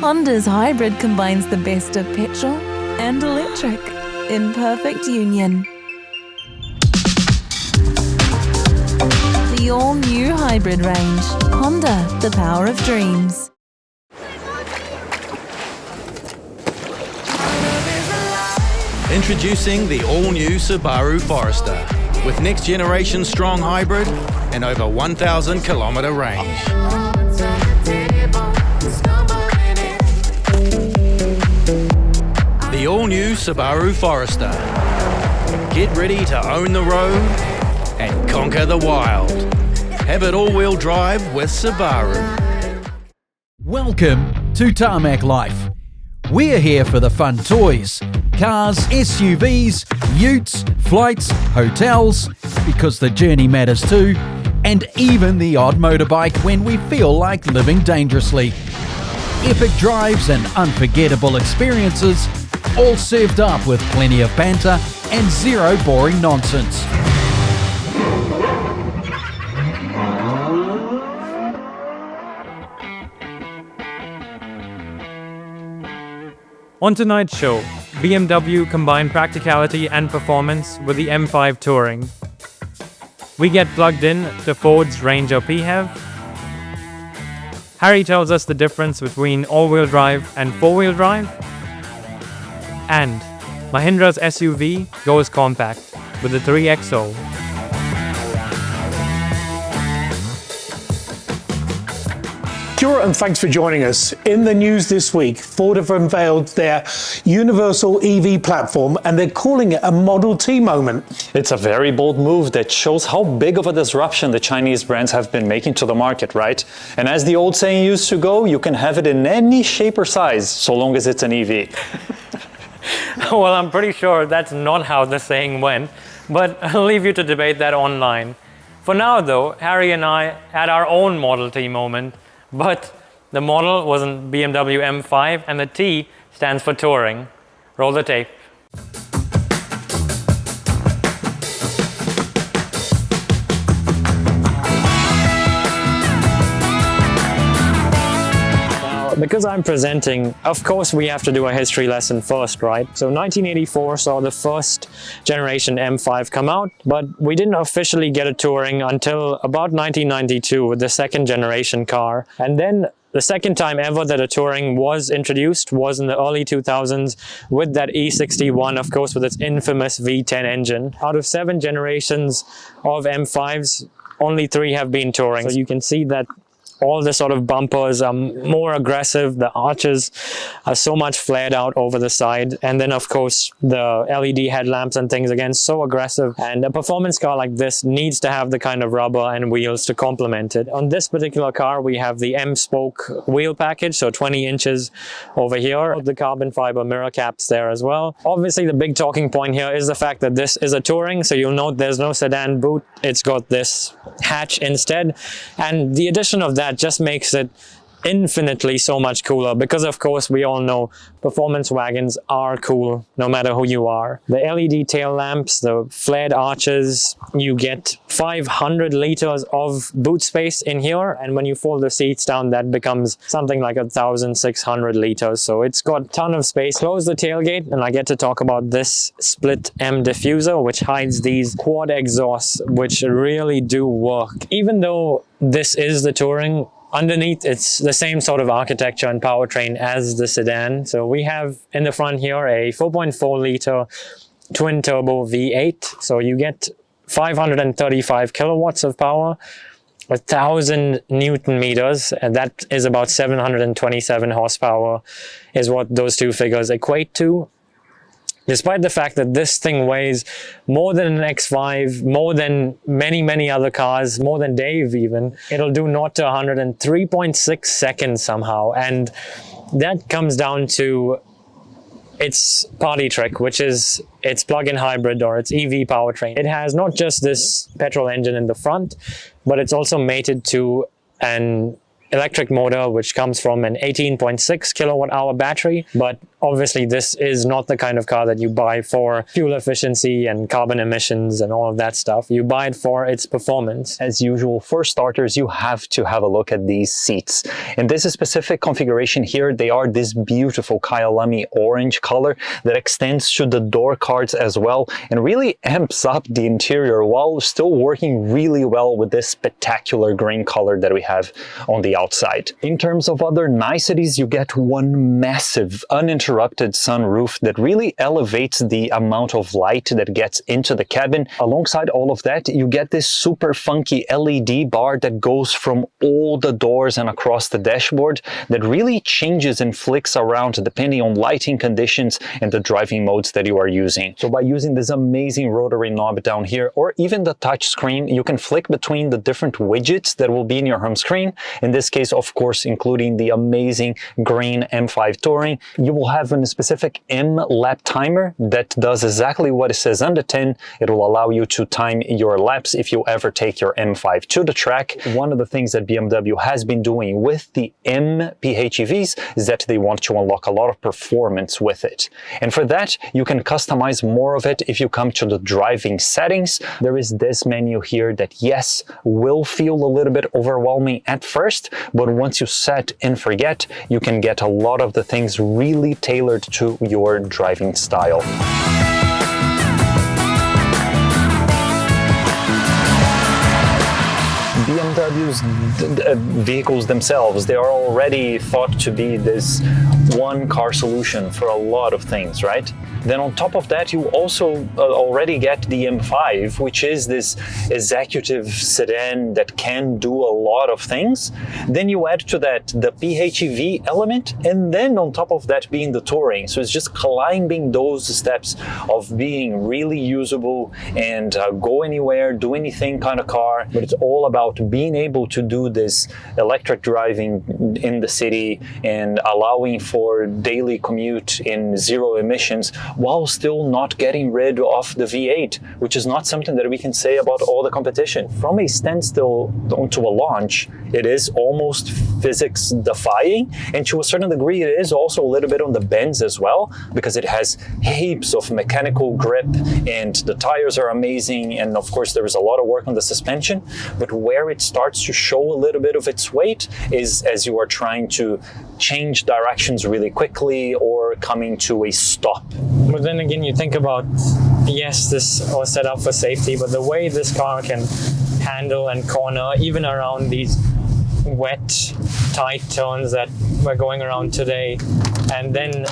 Honda's hybrid combines the best of petrol and electric in perfect union. The all-new hybrid range. Honda, the power of dreams. Introducing the all-new Subaru Forester with next-generation strong hybrid and over 1,000 kilometre range. The all-new Subaru Forester. Get ready to own the road and conquer the wild. Have it all-wheel drive with Subaru. Welcome to Tarmac Life. We're here for the fun toys, cars, SUVs, utes, flights, hotels, because the journey matters too, and even the odd motorbike when we feel like living dangerously. Epic drives and unforgettable experiences, all served up with plenty of banter and zero boring nonsense. On tonight's show, BMW combined practicality and performance with the M5 Touring. We get plugged in to Ford's Ranger PHEV. Harry tells us the difference between all-wheel drive and four-wheel drive. And Mahindra's SUV goes compact with the 3XO. Kia ora and thanks for joining us. In the news this week, Ford have unveiled their universal EV platform and they're calling it a Model T moment. It's a very bold move that shows how big of a disruption the Chinese brands have been making to the market, right? And as the old saying used to go, you can have it in any shape or size, so long as it's an EV. Well, I'm pretty sure that's not how the saying went, but I'll leave you to debate that online. For now though, Harry and I had our own Model T moment. But the model was in BMW M5 and the T stands for Touring. Roll the tape. Because I'm presenting, of course we have to do a history lesson first, right? So 1984 saw the first generation M5 come out, but we didn't officially get a Touring until about 1992 with the second generation car. And then the second time ever that a Touring was introduced was in the early 2000s with that E61, of course, with its infamous V10 engine. Out of 7 generations of M5s, only 3 have been Touring. So you can see that all the sort of bumpers are more aggressive, the arches are so much flared out over the side, and then of course the LED headlamps and things, again, so aggressive. And a performance car like this needs to have the kind of rubber and wheels to complement it. On this particular car we have the M-spoke wheel package, so 20 inches over here, the carbon fiber mirror caps there as well. Obviously the big talking point here is the fact that this is a Touring, so you'll note there's no sedan boot, it's got this hatch instead, and the addition of that just makes it infinitely so much cooler, because of course we all know performance wagons are cool no matter who you are. The LED tail lamps, the flared arches, you get 500 liters of boot space in here, and when you fold the seats down that becomes something like 1,600 liters, so it's got a ton of space. Close the tailgate and I get to talk about this split M diffuser, which hides these quad exhausts which really do work. Even though this is the Touring, underneath, it's the same sort of architecture and powertrain as the sedan. So we have in the front here a 4.4 liter twin turbo V8. So you get 535 kilowatts of power, 1,000 Newton meters, and that is about 727 horsepower is what those two figures equate to. Despite the fact that this thing weighs more than an X5, more than many other cars, more than Dave even, it'll do 0 to 100 in 3.6 seconds somehow. And that comes down to its party trick, which is its plug-in hybrid or its EV powertrain. It has not just this petrol engine in the front, but it's also mated to an electric motor which comes from an 18.6 kilowatt hour battery. But obviously this is not the kind of car that you buy for fuel efficiency and carbon emissions and all of that stuff. You buy it for its performance. As usual, for starters, you have to have a look at these seats. In this specific configuration here, they are this beautiful Kyalami orange color that extends to the door cards as well and really amps up the interior while still working really well with this spectacular green color that we have on the outside. In terms of other niceties, you get one massive uninterrupted sunroof that really elevates the amount of light that gets into the cabin. Alongside all of that, you get this super funky LED bar that goes from all the doors and across the dashboard that really changes and flicks around depending on lighting conditions and the driving modes that you are using. So by using this amazing rotary knob down here, or even the touch screen, you can flick between the different widgets that will be in your home screen. In this case, of course, including the amazing green M5 Touring. You will have a specific M lap timer that does exactly what it says on the tin. It will allow you to time your laps if you ever take your M5 to the track. One of the things that BMW has been doing with the M PHEVs is that they want to unlock a lot of performance with it. And for that, you can customize more of it if you come to the driving settings. There is this menu here that, yes, will feel a little bit overwhelming at first, but once you set and forget, you can get a lot of the things really tailored to your driving style. BMW's vehicles themselves, they are already thought to be this one car solution for a lot of things, right? Then on top of that, you also already get the M5, which is this executive sedan that can do a lot of things. Then you add to that the PHEV element, and then on top of that being the Touring. So it's just climbing those steps of being really usable and go anywhere, do anything kind of car. But it's all about being able to do this electric driving in the city and allowing for daily commute in zero emissions, while still not getting rid of the V8, which is not something that we can say about all the competition. From a standstill to a launch, it is almost physics defying, and to a certain degree it is also a little bit on the bends as well, because it has heaps of mechanical grip and the tires are amazing, and of course there is a lot of work on the suspension. But where it starts to show a little bit of its weight is as you are trying to change directions really quickly or coming to a stop. But then again, you think about, yes, this was set up for safety, but the way this car can handle and corner even around these wet, tight turns that we're going around today, and then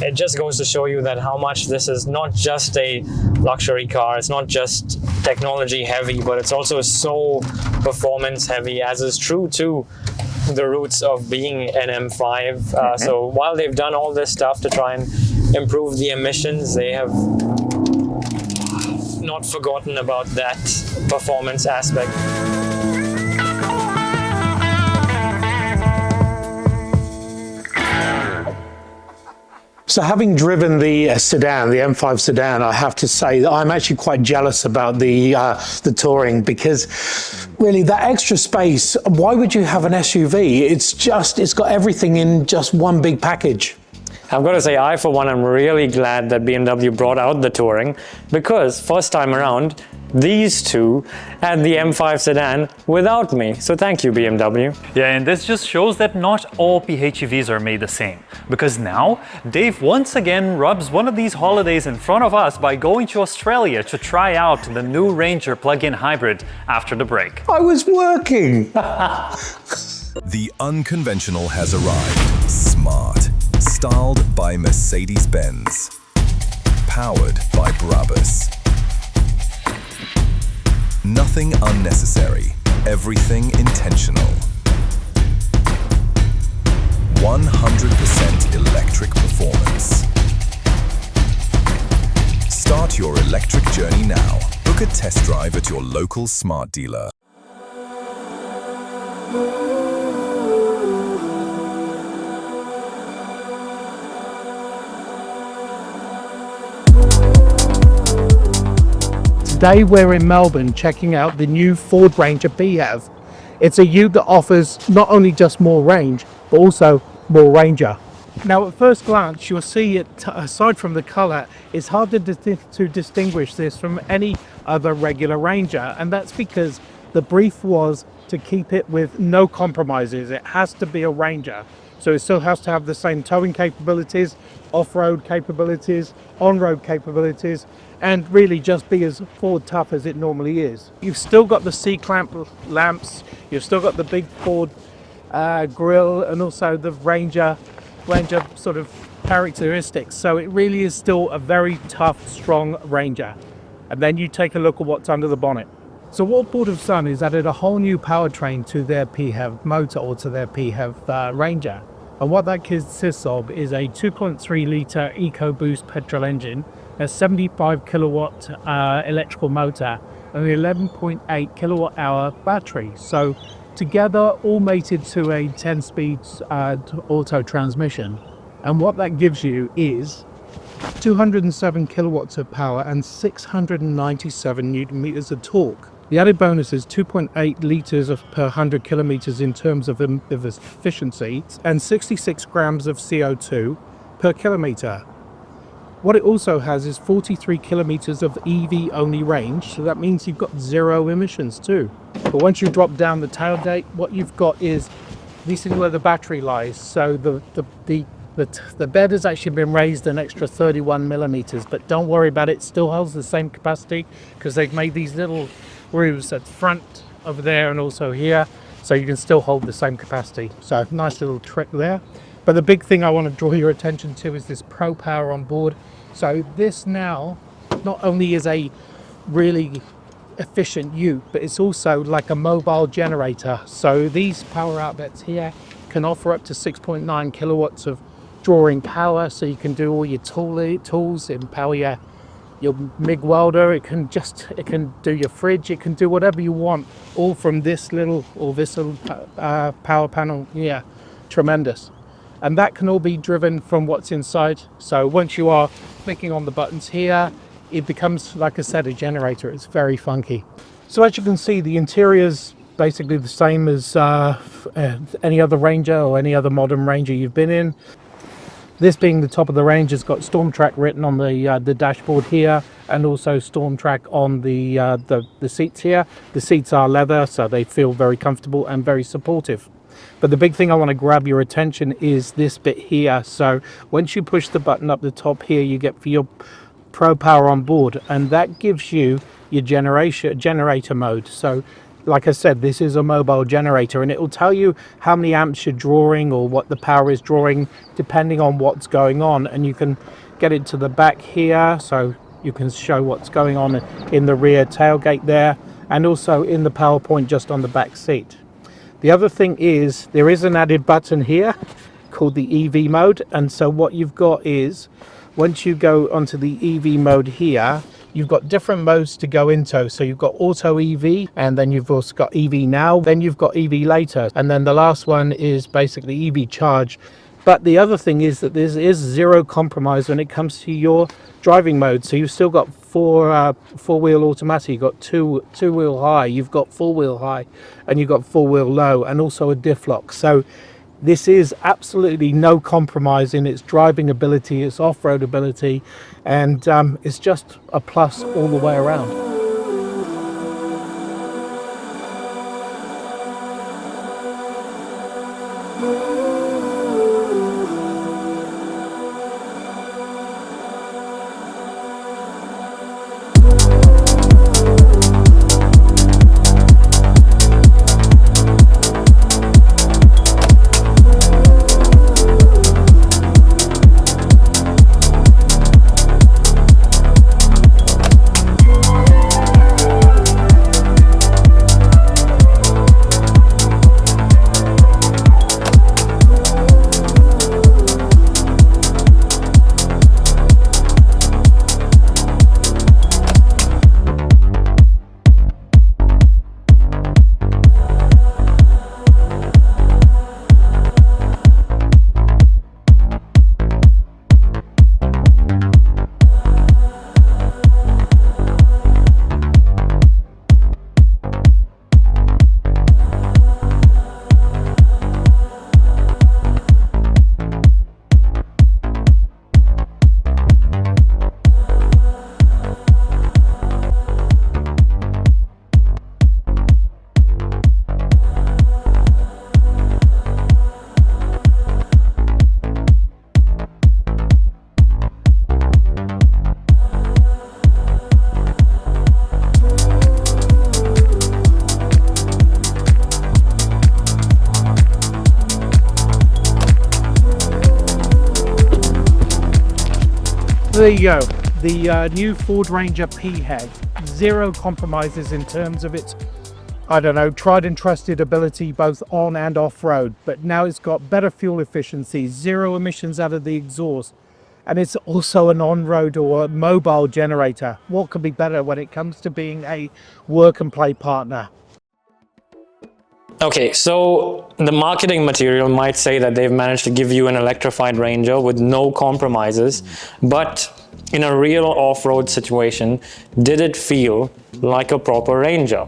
it just goes to show you that how much this is not just a luxury car, it's not just technology heavy, but it's also so performance heavy, as is true to the roots of being an M5. So while they've done all this stuff to try and improve the emissions, they have not forgotten about that performance aspect. So having driven the sedan, the M5 sedan, I have to say that I'm actually quite jealous about the Touring, because really that extra space, why would you have an SUV? It's got everything in just one big package. I've got to say, I for one am really glad that BMW brought out the Touring, because first time around, these two had the M5 sedan without me. So thank you, BMW. Yeah, and this just shows that not all PHEVs are made the same. Because now, Dave once again rubs one of these holidays in front of us by going to Australia to try out the new Ranger plug-in hybrid after the break. I was working! The unconventional has arrived. Smart. Styled by Mercedes-Benz. Powered by Brabus. Nothing unnecessary, everything intentional. 100% electric performance. Start your electric journey now. Book a test drive at your local smart dealer. Today we're in Melbourne checking out the new Ford Ranger PHEV. It's a ute that offers not only just more range, but also more Ranger. Now at first glance you'll see it, aside from the colour, it's hard to distinguish this from any other regular Ranger, and that's because the brief was to keep it with no compromises. It has to be a Ranger, so it still has to have the same towing capabilities, off-road capabilities, on-road capabilities, and really just be as Ford tough as it normally is. You've still got the C-clamp lamps, you've still got the big Ford grille, and also the Ranger sort of characteristics. So it really is still a very tough, strong Ranger. And then you take a look at what's under the bonnet. So what Ford have done is added a whole new powertrain to their PHEV motor, or to their PHEV Ranger. And what that consists of is a 2.3 litre EcoBoost petrol engine, a 75 kilowatt electrical motor, and an 11.8 kilowatt hour battery. So together, all mated to a 10-speed auto transmission. And what that gives you is 207 kilowatts of power and 697 newton meters of torque. The added bonus is 2.8 litres per 100 kilometres in terms of efficiency, and 66 grams of CO2 per kilometre. What it also has is 43 kilometres of EV only range, so that means you've got zero emissions too. But once you drop down the tailgate, what you've got is, this is where the battery lies. So the bed has actually been raised an extra 31 millimeters, but don't worry about it, it still holds the same capacity, because they've made these little grooves at the front over there and also here, so you can still hold the same capacity. So nice little trick there. But the big thing I want to draw your attention to is this Pro Power on board. So this now not only is a really efficient ute, but it's also like a mobile generator. So these power outlets here can offer up to 6.9 kilowatts of drawing power, so you can do all your tools, empower your MIG welder, it can do your fridge, it can do whatever you want, all from this little power panel. Yeah, tremendous. And that can all be driven from what's inside. So once you are clicking on the buttons here, it becomes, like I said, a generator. It's very funky. So as you can see, the interior's basically the same as any other Ranger or any other modern Ranger you've been in. This being the top of the range, has got Storm Track written on the dashboard here, and also Storm Track on the seats here. The seats are leather, so they feel very comfortable and very supportive. But the big thing I want to grab your attention is this bit here. So once you push the button up the top here, you get for your Pro Power on board, and that gives you your generator mode. So like I said, this is a mobile generator, and it will tell you how many amps you're drawing or what the power is drawing depending on what's going on. And you can get it to the back here, so you can show what's going on in the rear tailgate there, and also in the power point just on the back seat. The other thing is there is an added button here called the EV mode, and so what you've got is, once you go onto the EV mode here, you've got different modes to go into. So you've got auto EV, and then you've also got EV now, then you've got EV later, and then the last one is basically EV charge. But the other thing is that there is zero compromise when it comes to your driving mode. So you've still got four-wheel automatic, you've got two-wheel high, you've got four-wheel high, and you've got four-wheel low, and also a diff lock. So this is absolutely no compromise in its driving ability, its off-road ability, and it's just a plus all the way around. So there you go, the new Ford Ranger PHEV. Zero compromises in terms of its, I don't know, tried and trusted ability both on and off-road. But now it's got better fuel efficiency, zero emissions out of the exhaust. And it's also an on-road or mobile generator. What could be better when it comes to being a work and play partner? Okay, so the marketing material might say that they've managed to give you an electrified Ranger with no compromises, but in a real off-road situation, did it feel like a proper Ranger?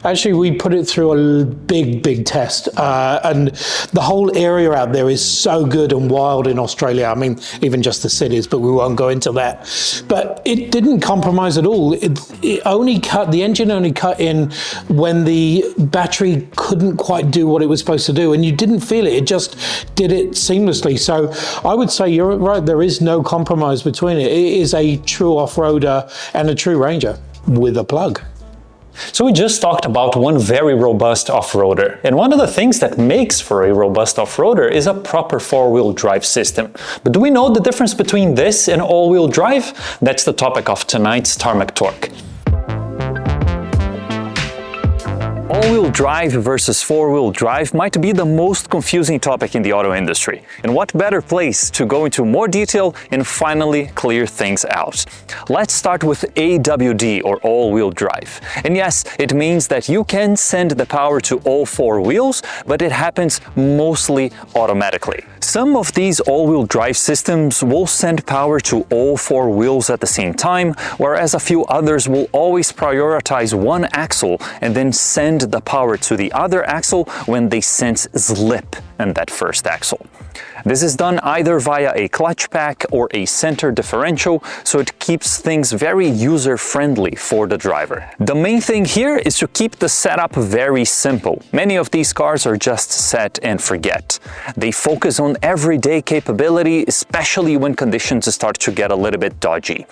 Actually, we put it through a big test, and the whole area out there is so good and wild in Australia. I mean, even just the cities, but we won't go into that. But it didn't compromise at all. The engine only cut in when the battery couldn't quite do what it was supposed to do, and you didn't feel it. It just did it seamlessly. So I would say you're right, there is no compromise between it. It is a true off-roader and a true Ranger with a plug. So we just talked about one very robust off-roader, and one of the things that makes for a robust off-roader is a proper four-wheel drive system. But do we know the difference between this and all-wheel drive? That's the topic of tonight's Tarmac Torque. All-wheel drive versus four-wheel drive might be the most confusing topic in the auto industry. And what better place to go into more detail and finally clear things out? Let's start with AWD, or all-wheel drive. And yes, it means that you can send the power to all four wheels, but it happens mostly automatically. Some of these all-wheel drive systems will send power to all four wheels at the same time, whereas a few others will always prioritize one axle and then send the power to the other axle when they sense slip in that first axle. This is done either via a clutch pack or a center differential, so it keeps things very user-friendly for the driver. The main thing here is to keep the setup very simple. Many of these cars are just set and forget. They focus on everyday capability, especially when conditions start to get a little bit dodgy.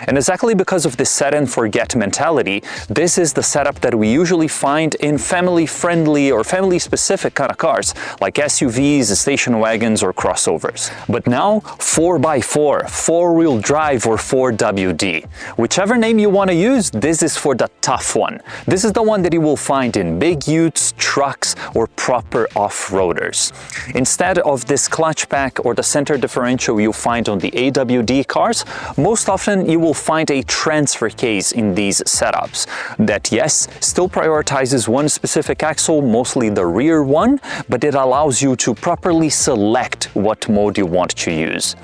And exactly because of this set and forget mentality, this is the setup that we usually find in family-friendly or family-specific kind of cars, like SUVs, station wagons, or crossovers. But now 4x4, four-wheel drive, or 4WD. Whichever name you want to use, this is for the tough one. This is the one that you will find in big utes, trucks, or proper off-roaders. Instead of this clutch pack or the center differential you find on the AWD cars, most often you will find a transfer case in these setups that, yes, still prioritizes one specific axle, mostly the rear one, but it allows you to properly select what mode you want to use.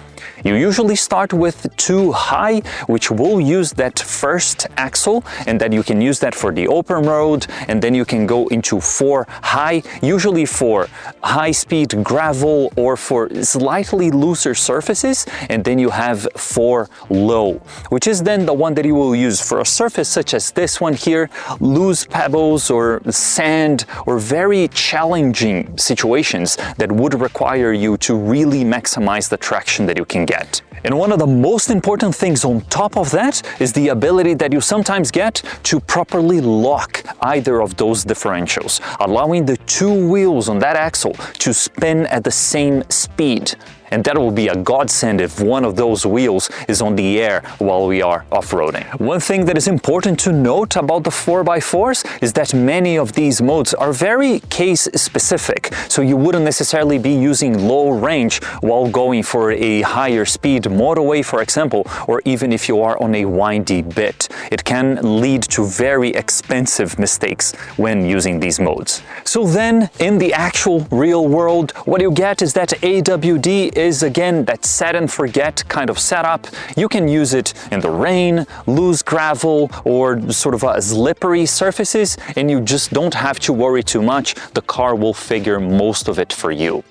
You usually start with 2 high, which will use that first axle, and then you can use that for the open road, and then you can go into 4 high, usually for high-speed gravel or for slightly looser surfaces, and then you have 4 low, which is then the one that you will use for a surface such as this one here, loose pebbles or sand or very challenging situations that would require you to really maximize the traction that you can get. And one of the most important things on top of that is the ability that you sometimes get to properly lock either of those differentials, allowing the 2 wheels on that axle to spin at the same speed. And that will be a godsend if one of those wheels is on the air while we are off-roading. One thing that is important to note about the 4x4s is that many of these modes are very case-specific, so you wouldn't necessarily be using low range while going for a higher speed motorway, for example, or even if you are on a windy bit. It can lead to very expensive mistakes when using these modes. So then, in the actual real world, what you get is that AWD is again that set and forget kind of setup. You can use it in the rain, loose gravel, or sort of slippery surfaces, and you just don't have to worry too much. The car will figure most of it for you.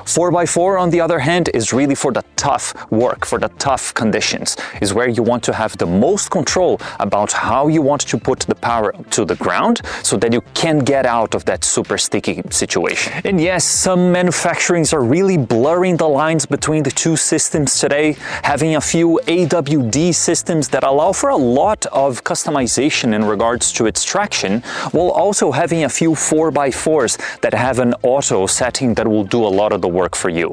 4x4, on the other hand, is really for the tough work, for the tough conditions, is where you want to have the most control about how you want to put the power to the ground so that you can get out of that super sticky situation. And yes, some manufacturers are really blurring the lines between the two systems today, having a few AWD systems that allow for a lot of customization in regards to its traction, while also having a few 4x4s that have an auto setting that will do a lot lot of the work for you.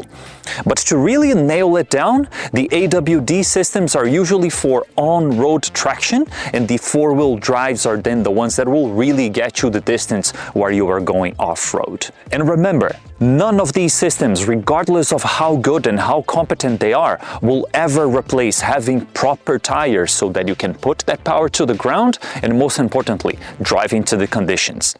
But to really nail it down, the AWD systems are usually for on-road traction, and the four-wheel drives are then the ones that will really get you the distance where you are going off-road. And remember, none of these systems, regardless of how good and how competent they are, will ever replace having proper tires so that you can put that power to the ground and, most importantly, drive into the conditions.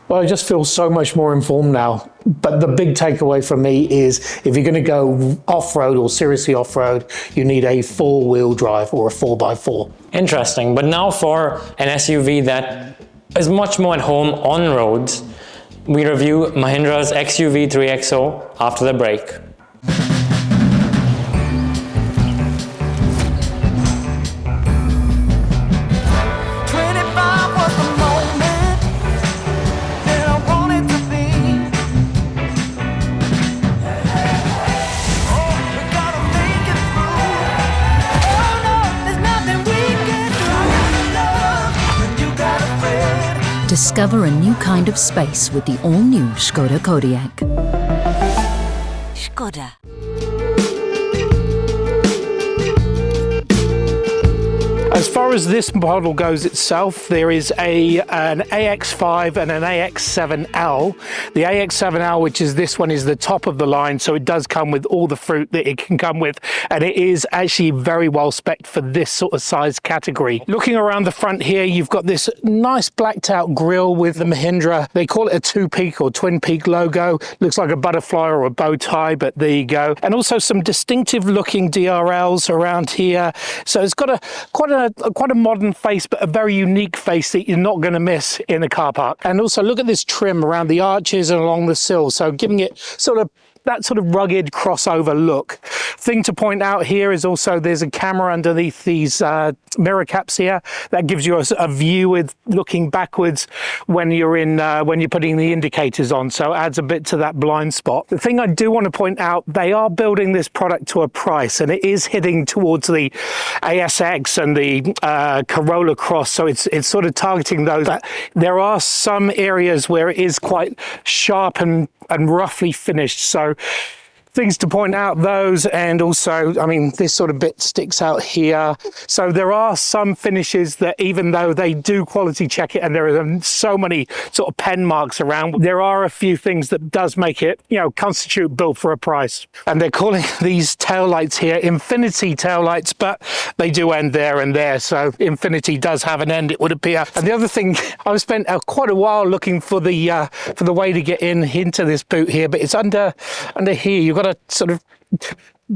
Well, I just feel so much more informed now. But the big takeaway for me is if you're going to go off-road or seriously off-road, you need a four-wheel drive or a 4x4. Interesting. But now for an SUV that is much more at home on roads, we review Mahindra's XUV 3XO after the break. Discover a new kind of space with the all-new Škoda Kodiaq. Škoda. As far as this model goes itself, there is an AX5 and an AX7L. The AX7L, which is this one, is the top of the line, so it does come with all the fruit that it can come with, and it is actually very well spec'd for this sort of size category. Looking around the front here, you've got this nice blacked out grille with the Mahindra. They call it a two-peak or twin-peak logo. Looks like a butterfly or a bow tie, but there you go. And also some distinctive looking DRLs around here. So it's got quite a modern face, but a very unique face that you're not going to miss in a car park. And also look at this trim around the arches and along the sill, so giving it that sort of rugged crossover look. Thing to point out here is also there's a camera underneath these mirror caps here that gives you a view with looking backwards when you're putting the indicators on, so it adds a bit to that blind spot. The thing I do want to point out, they are building this product to a price, and it is hitting towards the ASX and the Corolla Cross, so it's sort of targeting those. But there are some areas where it is quite sharp and roughly finished, so things to point out those. And also, I mean, this sort of bit sticks out here, so there are some finishes that, even though they do quality check it and there are so many sort of pen marks around, there are a few things that does make it, you know, constitute built for a price. And they're calling these tail lights here infinity tail lights, but they do end there and there, so infinity does have an end, it would appear. And the other thing, I've spent quite a while looking for the way to get into this boot here, but it's under here. You've got to sort of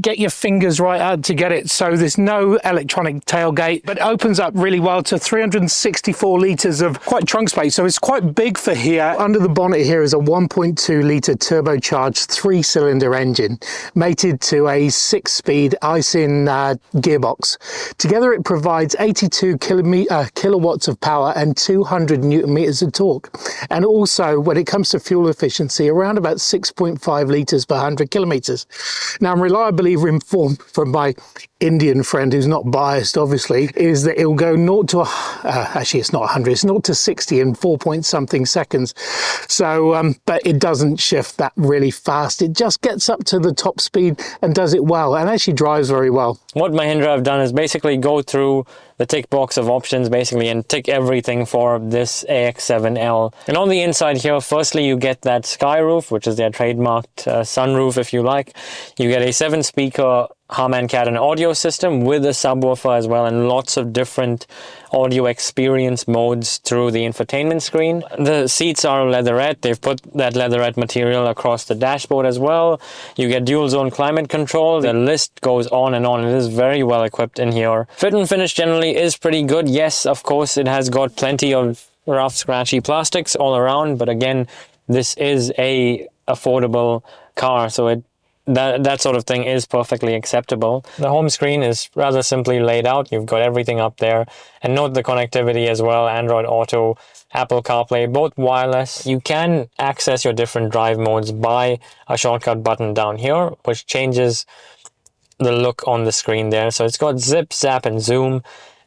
get your fingers right out to get it, so there's no electronic tailgate, but it opens up really well to 364 litres of quite trunk space, so it's quite big for here. Under the bonnet here is a 1.2 litre turbocharged 3-cylinder engine mated to a 6-speed Aisin gearbox. Together it provides 82 kilowatts of power and 200 newton meters of torque, and also when it comes to fuel efficiency, around about 6.5 litres per 100 kilometres. Now, I'm reliably informed from my Indian friend, who's not biased obviously, is that it will go 0 to actually it's not 100, it's 0 to 60 in 4 point something seconds. So but it doesn't shift that really fast. It just gets up to the top speed and does it well, and actually drives very well. What Mahindra have done is basically go through the tick box of options basically and tick everything for this AX7L. And on the inside here, firstly you get that sky roof, which is their trademarked sunroof if you like. You get a 7-speaker Harman Kardon audio system with a subwoofer as well, and lots of different audio experience modes through the infotainment screen. The seats are leatherette. They've put that leatherette material across the dashboard as well. You get dual zone climate control. The list goes on and on. It is very well equipped in here. Fit and finish generally is pretty good. Yes, of course, it has got plenty of rough, scratchy plastics all around, but again, this is a affordable car, so that sort of thing is perfectly acceptable. The home screen is rather simply laid out. You've got everything up there, and note the connectivity as well. Android Auto, Apple CarPlay, both wireless. You can access your different drive modes by a shortcut button down here, which changes the look on the screen there. So it's got zip, zap, and zoom.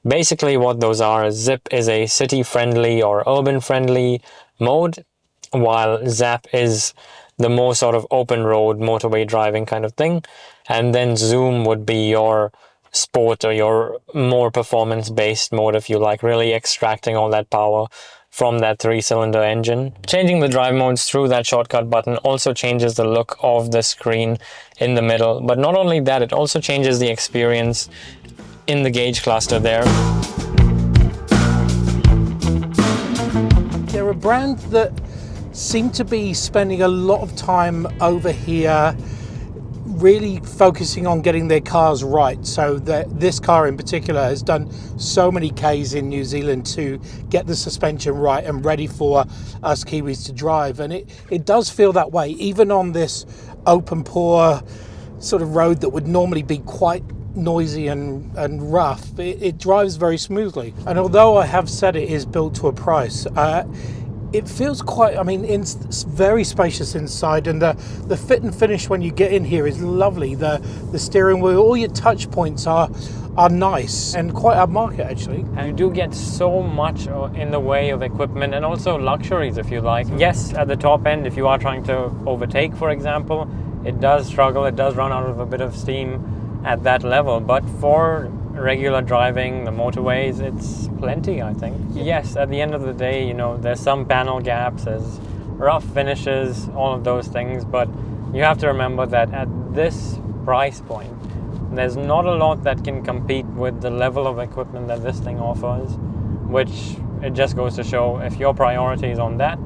Basically what those are, zip is a city friendly or urban friendly mode, while zap is the more sort of open road motorway driving kind of thing. And then Zoom would be your sport or your more performance based mode, if you like, really extracting all that power from that 3-cylinder engine. Changing the drive modes through that shortcut button also changes the look of the screen in the middle. But not only that, it also changes the experience in the gauge cluster there. They're a brand that seem to be spending a lot of time over here really focusing on getting their cars right. So this car in particular has done so many Ks in New Zealand to get the suspension right and ready for us Kiwis to drive. And it does feel that way, even on this open poor sort of road that would normally be quite noisy and rough. It drives very smoothly. And although I have said it is built to a price, it feels quite, I mean, it's very spacious inside, and the fit and finish when you get in here is lovely. The steering wheel, all your touch points are nice and quite upmarket actually. And you do get so much in the way of equipment and also luxuries, if you like. Yes, at the top end, if you are trying to overtake, for example, it does struggle, it does run out of a bit of steam at that level, but for regular driving, the motorways, it's plenty, I think. Yes, at the end of the day, you know, there's some panel gaps, there's rough finishes, all of those things, but you have to remember that at this price point, there's not a lot that can compete with the level of equipment that this thing offers, which it just goes to show if your priority is on that.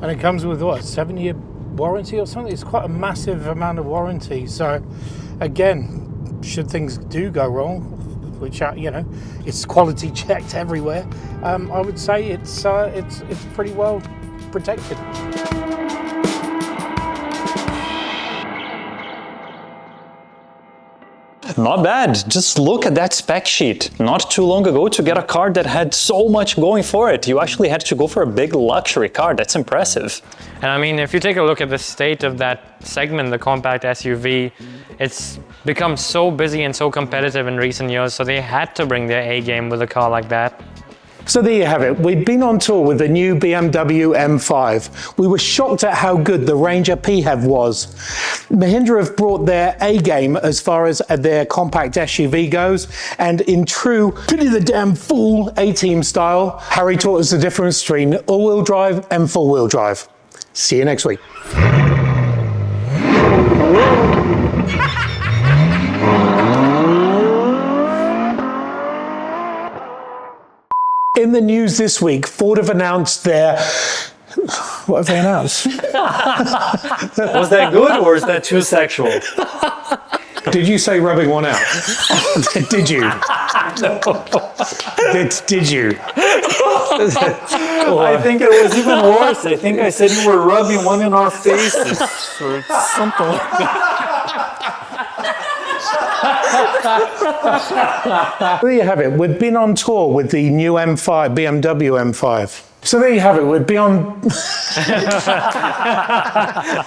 And it comes with what, 7-year warranty or something? It's quite a massive amount of warranty. So again, should things do go wrong, which you know, it's quality checked everywhere, I would say it's pretty well protected. Not bad. Just look at that spec sheet. Not too long ago, to get a car that had so much going for it, you actually had to go for a big luxury car. That's impressive. And I mean, if you take a look at the state of that segment, the compact SUV, it's become so busy and so competitive in recent years, so they had to bring their A game with a car like that. So there you have it. We've been on tour with the new BMW M5. We were shocked at how good the Ranger PHEV was. Mahindra have brought their A game as far as their compact SUV goes, and in true pretty the damn fool A-Team style, Harry taught us the difference between all-wheel drive and four-wheel drive. See you next week. In the news this week, Ford have announced their... What have they announced? Was that good or is that too sexual? Did you say rubbing one out? Did you? No. Did you? I think it was even worse. I think I said you were rubbing one in our faces or something like that. There you have it. We've been on tour with the new M5, BMW M5. So there you have it. We've been on...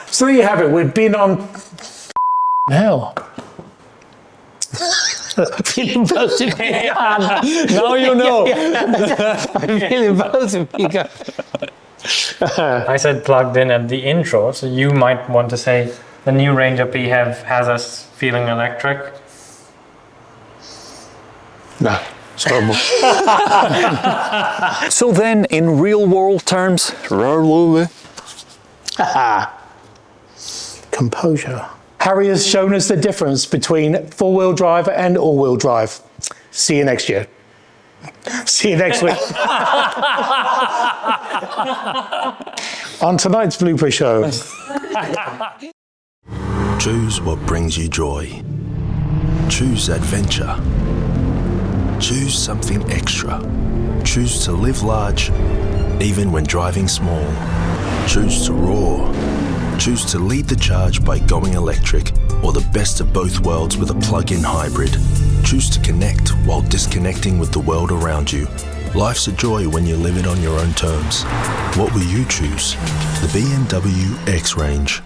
So there you have it. We've been on... Hell. Feeling both of me. Now you know. I'm feeling both of you. I said plugged in at the intro, so you might want to say the new Ranger PHEV has us feeling electric. No, it's horrible. So then, in real world terms, Composure. Harry has shown us the difference between four-wheel drive and all-wheel drive. See you next year. See you next week. On tonight's Blooper Show. Choose what brings you joy. Choose adventure. Choose something extra. Choose to live large, even when driving small. Choose to roar. Choose to lead the charge by going electric, or the best of both worlds with a plug-in hybrid. Choose to connect while disconnecting with the world around you. Life's a joy when you live it on your own terms. What will you choose? The BMW X Range.